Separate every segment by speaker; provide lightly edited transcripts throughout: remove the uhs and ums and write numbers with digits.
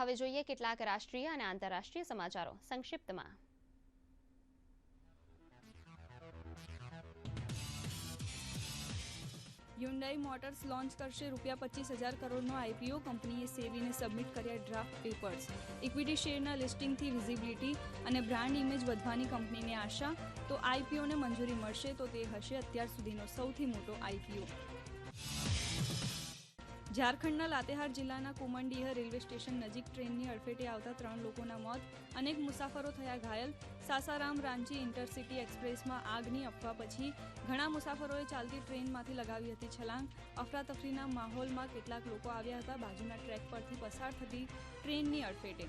Speaker 1: હવે જોઈએ કેટલાક રાષ્ટ્રીય અને આંતરરાષ્ટ્રીય સમાચારો સંક્ષિપ્તમાં।
Speaker 2: હ્યુન્ડાઈ મોટર્સ લોન્ચ કરશે ₹25,000 કરોડનો આઈપીઓ। કંપનીએ સેબીને સબમિટ કર્યા ડ્રાફ્ટ પેપર્સ। ઇક્વિટી શેરના લિસ્ટિંગથી વિઝિબિલિટી અને બ્રાન્ડ ઇમેજ વધવાની કંપનીને આશા। તો આઈપીઓને મંજૂરી મળશે તો તે હશે અત્યાર સુધીનો સૌથી મોટો આઈપીઓ। ઝારખંડના લાતેહાર જિલ્લાના કુમનડીહ રેલવે સ્ટેશન નજીક ટ્રેનની અડફેટે આવતા 3 લોકોના મોત, અનેક મુસાફરો થયા ઘાયલ। સાસારામ રાંચી ઇન્ટરસિટી એક્સપ્રેસમાં આગની અફવા પછી ઘણા મુસાફરોએ ચાલતી ટ્રેનમાંથી લગાવી હતી છલાંગ। અફરાતફરીના માહોલમાં કેટલાક લોકો આવ્યા હતા બાજુના ટ્રેક પરથી પસાર થતી ટ્રેનની અડફેટે।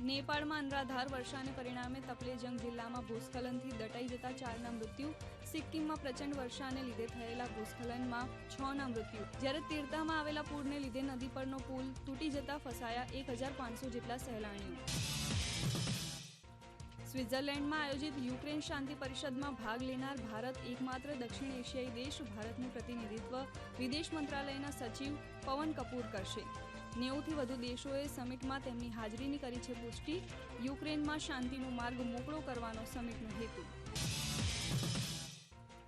Speaker 2: નેપાળમાં અનરાધાર વર્ષાને પરિણામે તપલેજંગ જિલ્લામાં ભૂસ્ખલનથી દટાઈ જતા 4ના મૃત્યુ। સિક્કિમમાં પ્રચંડ વર્ષાને લીધે થયેલા ભૂસ્ખલનમાં 6ના મૃત્યુ, જ્યારે તીર્થામાં આવેલા પૂરને લીધે નદી પરનો પુલ તૂટી જતા ફસાયા 1,500 જેટલા સહેલાણીઓ। સ્વિટ્ઝરલેન્ડમાં આયોજિત યુક્રેન શાંતિ પરિષદમાં ભાગ લેનાર ભારત એકમાત્ર દક્ષિણ એશિયાઈ દેશ। ભારતનું પ્રતિનિધિત્વ વિદેશ મંત્રાલયના સચિવ પવન કપૂર કરશે। 90થી વધુ દેશોએ સમિટમાં તેમની હાજરીની કરી છે પુષ્ટિ। યુક્રેનમાં શાંતિનો માર્ગ મોકળો કરવાનો સમિટનો હેતુ।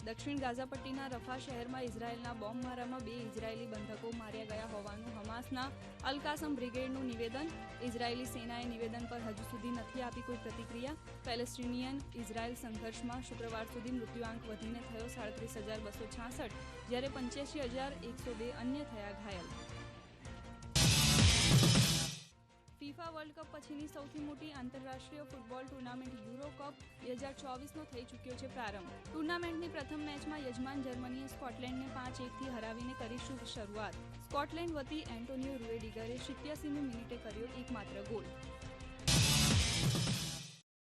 Speaker 2: દક્ષિણ ગાઝા પટ્ટીના રફા શહેરમાં ઇઝરાયેલના બોમ્બમારામાં 2 ઇઝરાયેલી બંધકો માર્યા ગયા હોવાનું હમાસના અલ-કાસમ બ્રિગેડનું નિવેદન। ઇઝરાયેલી સેનાએ નિવેદન પર હજુ સુધી નથી આપી કોઈ પ્રતિક્રિયા। પેલેસ્ટિનિયન ઇઝરાયેલ સંઘર્ષમાં શુક્રવાર સુધી મૃત્યુઆંક વધીને થયો 37,266, જ્યારે 85,102 અન્ય થયા ઘાયલ। ફીફા વર્લ્ડ કપ પછીની સૌથી મોટી આંતરરાષ્ટ્રીય ફૂટબોલ ટૂર્નામેન્ટ યુરો કપ 2024નો થઈ ચૂક્યો છે પ્રારંભ। ટૂર્નામેન્ટની પ્રથમ મેચમાં યજમાન જર્મનીએ સ્કોટલેન્ડને 5-1થી હરાવીને કરી શુભ શરૂઆત। સ્કોટલેન્ડ વતી એન્ટોનિયો રૂએડિગરે 87મી મિનિટે કર્યો એકમાત્ર ગોલ।